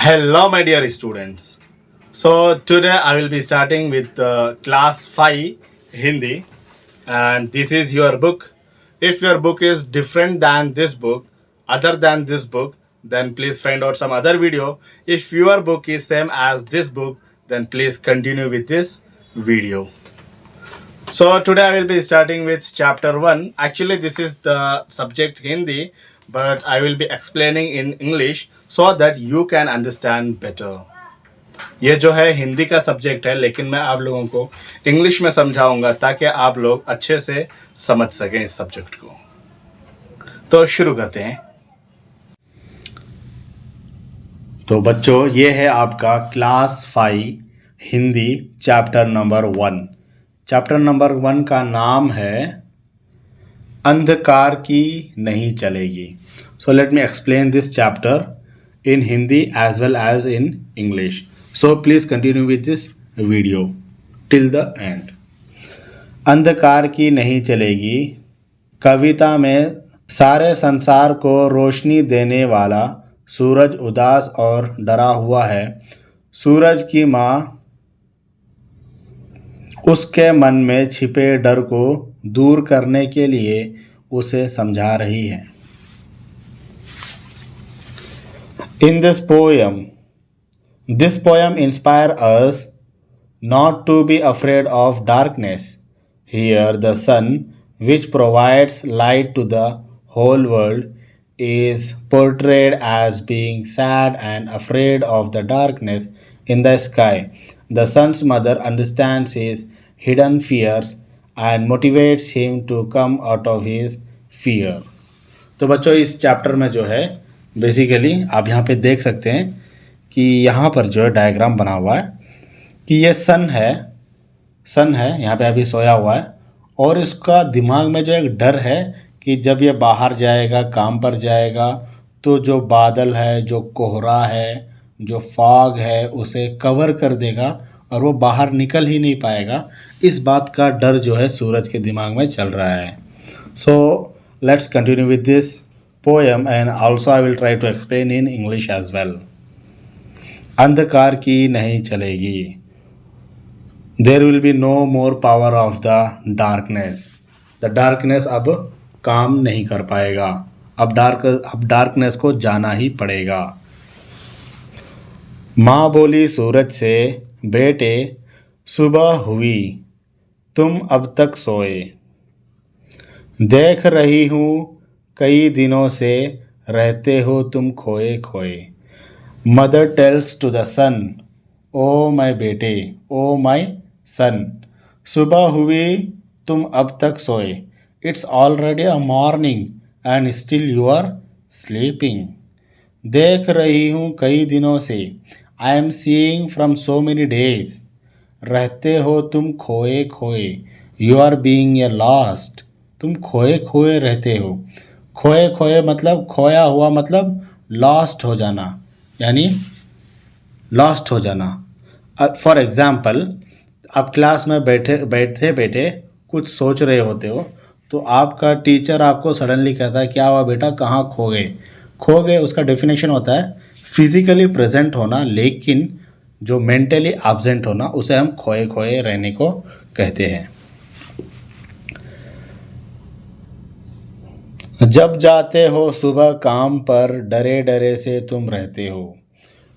Hello, my dear students. So, today I will be starting with class 5 Hindi, and this is your book. If your book is different than this book, other than this book, then please find out some other video. If your book is same as this book, then please continue with this video. So today I will be starting with chapter 1. Actually, this is the subject Hindi, but I will be explaining in English so that you can understand better. ये जो है हिंदी का subject है, लेकिन मैं आप लोगों को इंग्लिश में समझाऊंगा ताकि आप लोग अच्छे से समझ सकें इस सब्जेक्ट को. तो शुरू करते हैं. तो बच्चों, ये है आपका class 5 Hindi chapter number 1. Chapter number 1 का नाम है अंधकार की नहीं चलेगी. So let me explain this chapter in Hindi as well as in English. So please continue with this video till the end. अंधकार की नहीं चलेगी कविता में सारे संसार को रोशनी देने वाला सूरज उदास और डरा हुआ है. सूरज की माँ उसके मन में छिपे डर को दूर करने के लिए उसे समझा रही है. In this poem inspires us not to be afraid of darkness. Here the sun, which provides light to the whole world, is portrayed as being sad and afraid of the darkness in the sky. The sun's mother understands his hidden fears and motivates him to come out of his fear. तो बच्चों, इस chapter में जो है basically आप यहाँ पे देख सकते हैं कि यहाँ पर जो है डायग्राम बना हुआ है कि ये सन है यहाँ पे अभी सोया हुआ है, और इसका दिमाग में जो एक डर है कि जब ये बाहर जाएगा, काम पर जाएगा, तो जो बादल है, जो कोहरा है, जो फॉग है, उसे कवर कर देगा और वो बाहर निकल ही नहीं पाएगा. इस बात का डर जो है सूरज के दिमाग में चल रहा है. So let's continue with this poem and also I will try to explain in English as well. अंधकार की नहीं चलेगी. There will be no more power of the darkness. The darkness अब काम नहीं कर पाएगा. अब डार्कनेस को जाना ही पड़ेगा. माँ बोली सूरज से, बेटे सुबह हुई, तुम अब तक सोए. देख रही हूँ कई दिनों से रहते हो तुम खोए खोए. Mother tells to the son, O my बेटे, ओ माय सन, सुबह हुई, तुम अब तक सोए. It's already a morning and still you are sleeping. देख रही हूँ कई दिनों से, I am seeing from so many days. रहते हो तुम खोए खोए, you are being a lost. तुम खोए खोए रहते हो. खोए खोए मतलब खोया हुआ, मतलब लॉस्ट हो जाना, यानी लॉस्ट हो जाना. फॉर एग्ज़ाम्पल, आप क्लास में बैठे कुछ सोच रहे होते हो, तो आपका टीचर आपको सडनली कहता है, क्या हुआ बेटा, कहाँ खो गए. उसका डेफिनेशन होता है फिजिकली प्रेजेंट होना, लेकिन जो मेंटली एब्सेंट होना, उसे हम खोए खोए रहने को कहते हैं. जब जाते हो सुबह काम पर, डरे डरे से तुम रहते हो.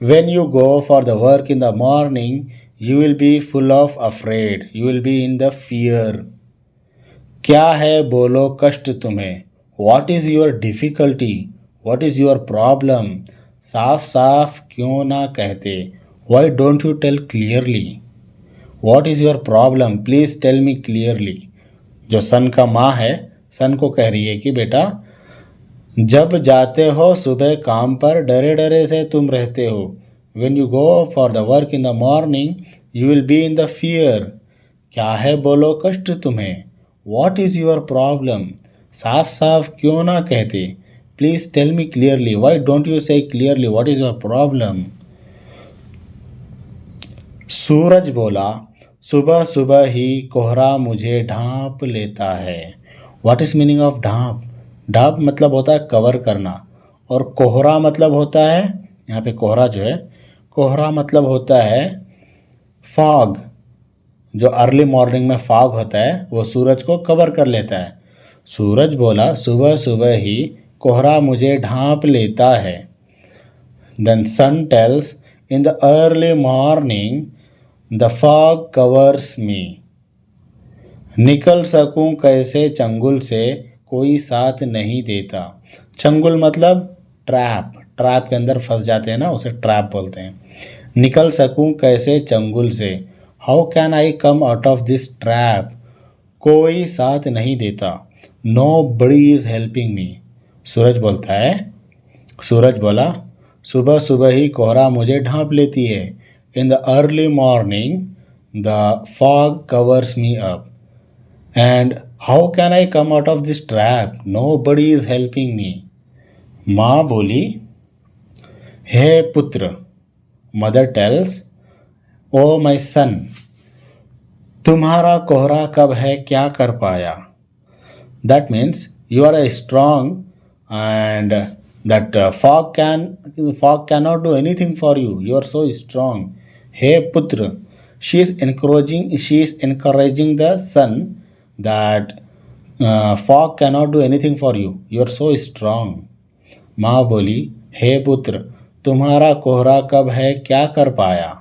When you go for the work in the morning, you will be full of afraid. You will be in the fear. क्या है बोलो कष्ट तुम्हें. What is your difficulty? What is your problem? साफ साफ क्यों ना कहते. Why don't you tell clearly? What is your problem? Please tell me clearly. जो सन का माँ है, सन को कह रही है कि बेटा, जब जाते हो सुबह काम पर, डरे डरे से तुम रहते हो. When you go for the work in the morning, you will be in the fear. क्या है बोलो कष्ट तुम्हें. What is your problem? साफ साफ क्यों ना कहते. Please tell me clearly. Why don't you say clearly what is your problem? सूरज बोला, सुबह सुबह ही कोहरा मुझे ढांप लेता है. What is meaning of ढांप. ढांप मतलब होता है कवर करना, और कोहरा मतलब होता है, यहाँ पे कोहरा जो है कोहरा मतलब होता है फॉग। जो अर्ली मॉर्निंग में फॉग होता है वो सूरज को कवर कर लेता है। सूरज बोला सुबह सुबह ही कोहरा मुझे ढांप लेता है। Then son tells in the early morning the fog covers me. निकल सकूं कैसे चंगुल से कोई साथ नहीं देता। चंगुल मतलब ट्रैप, ट्रैप के अंदर फंस जाते हैं ना, उसे ट्रैप बोलते हैं। निकल सकूं कैसे चंगुल से, how can I come out of this trap, कोई साथ नहीं देता। Nobody is helping me. सूरज बोलता है, सूरज बोला सुबह सुबह ही कोहरा मुझे ढांप लेती है। In the early morning the fog covers me up and how can I come out of this trap, nobody is helping me. माँ बोली, हे पुत्र, मदर टेल्स, ओ माई सन, तुम्हारा कोहरा कब है क्या कर पाया। That means you are a strong and that fog cannot do anything for you, you are so strong. Hey putra, she is encouraging the son that fog cannot do anything for you, you are so strong. माँ बोली, हे पुत्र, तुम्हारा कोहरा कब है क्या कर पाया।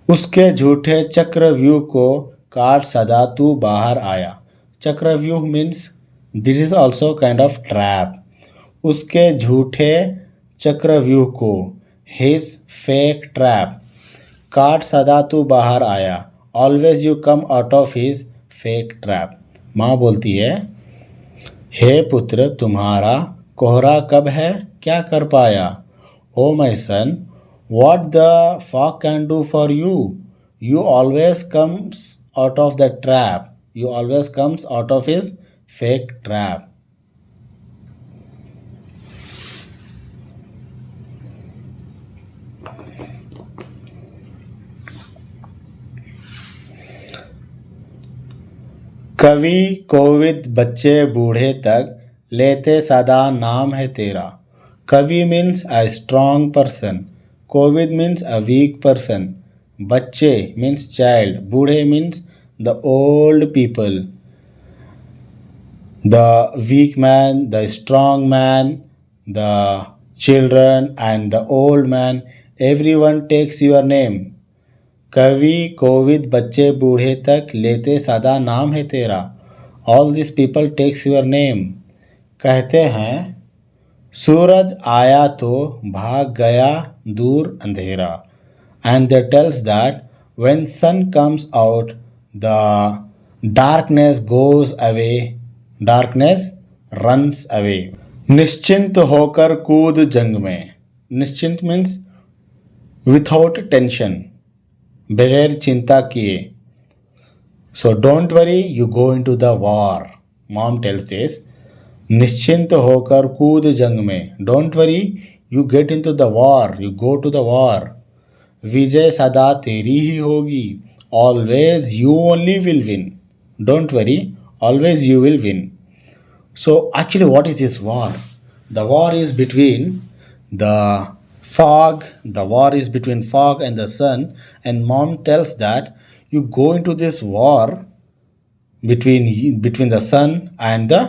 उसके झूठे चक्रव्यूह को काट सदा तू बाहर आया। चक्रव्यूह means this is also kind of trap. उसके झूठे चक्रव्यूह को, हिज फेक ट्रैप, काट सदा तू बाहर आया, always you come out of his fake trap. माँ बोलती है, हे पुत्र, तुम्हारा कोहरा कब है क्या कर पाया। ओ माई सन, what the fog can do for you, you always comes out of the trap, you always comes out of his fake trap. कवि कोविद बच्चे बूढ़े तक लेते सदा नाम है तेरा। कवि मीन्स अ स्ट्रॉन्ग पर्सन, कोविद मीन्स अ वीक पर्सन, बच्चे मीन्स चाइल्ड, बूढ़े means the old people, the weak man, the strong man, the children and the old man, everyone takes your name. कवि कोविद बच्चे बूढ़े तक लेते सदा नाम है तेरा, all this people takes your name. कहते हैं सूरज आया तो भाग गया दूर अंधेरा, and they tells that when sun comes out the darkness goes away, darkness runs away. निश्चिंत होकर कूद जंग में। निश्चिंत मीन्स विथआउट टेंशन, बगैर चिंता किए। So don't worry, you go into the war. Mom tells this, निश्चिंत होकर कूद जंग में, don't worry, you get into the war, you go to the war. विजय सदा तेरी ही होगी, always you only will win, don't worry, always you will win. So actually what is this war? The war is between the fog, the war is between fog and the sun, and mom tells that you go into this war between the sun and the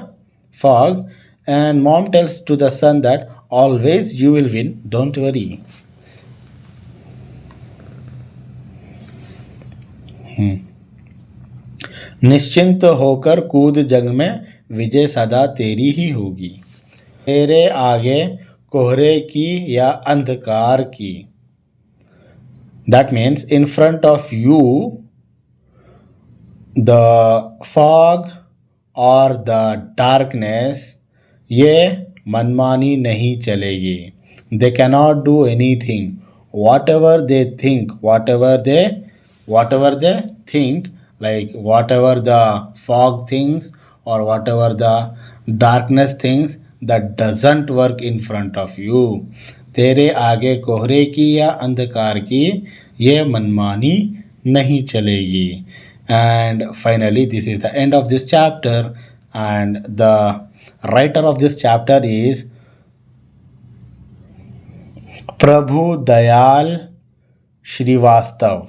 fog, and mom tells to the sun that always you will win, don't worry. निश्चिंत होकर कूद जंग में, विजय सदा तेरी ही होगी। तेरे आगे कोहरे की या अंधकार की। That means in front of you the fog और द डार्कनेस, ये मनमानी नहीं चलेगी। They cannot do any thing, what ever they think, what ever they think, like whatever the fog thinks or whatever the darkness thinks, that doesn't work in front of you. तेरे आगे कोहरे की या अंधकार की ये मनमानी नहीं चलेगी। And finally this is the end of this chapter, and the writer of this chapter is Prabhu Dayal Srivastava.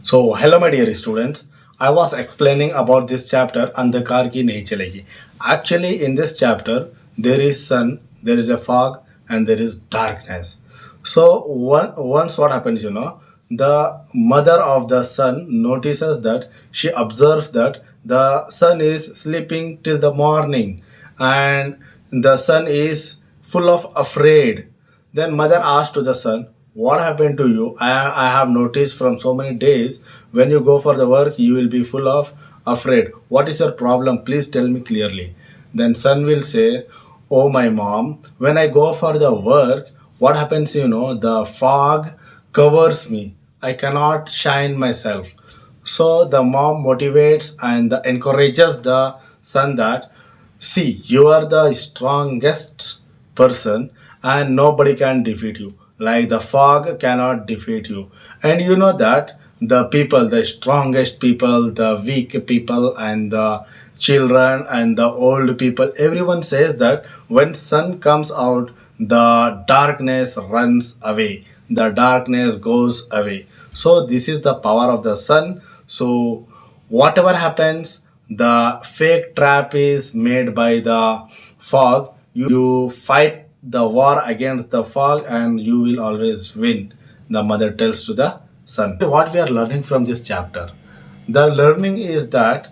So, hello my dear students. I was explaining about this chapter अंधकार की नहीं चलेगी. Actually, in this chapter, there is sun, there is a fog, and there is darkness. So, once what happens, the mother of the son notices that she observes that the son is sleeping till the morning, and the son is full of afraid. Then mother asked to the son, what happened to you? I have noticed from so many days when you go for the work, you will be full of afraid. What is your problem? Please tell me clearly. Then son will say, oh my mom, when I go for the work, what happens, the fog covers me. I cannot shine myself. So the mom motivates and encourages the son that, see, you are the strongest person and nobody can defeat you. Like the fog cannot defeat you. And you know that the people, the strongest people, the weak people, and the children and the old people, everyone says that when sun comes out, the darkness runs away. The darkness goes away. So this is the power of the sun. So whatever happens, the fake trap is made by the fog. You fight the war against the fog and you will always win, the mother tells to the son. What we are learning from this chapter? The learning is that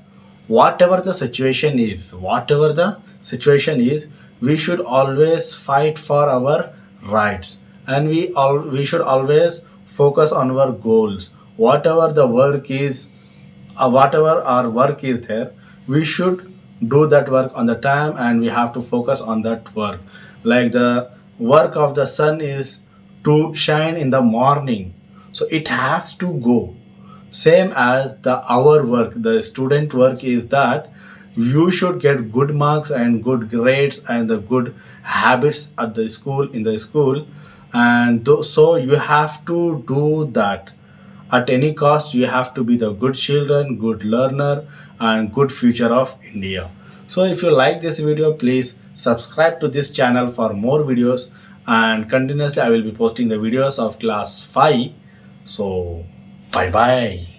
whatever the situation is, we should always fight for our rights, and we should always focus on our goals. Whatever our work is there, we should do that work on the time, and we have to focus on that work. Like the work of the sun is to shine in the morning, so it has to go. Same as the our work, the student work is that you should get good marks and good grades and the good habits at the school, in the school. And so you have to do that at any cost. You have to be the good children, good learner, and good future of India. So if you like this video, please subscribe to this channel for more videos, and continuously I will be posting the videos of class 5. So bye bye.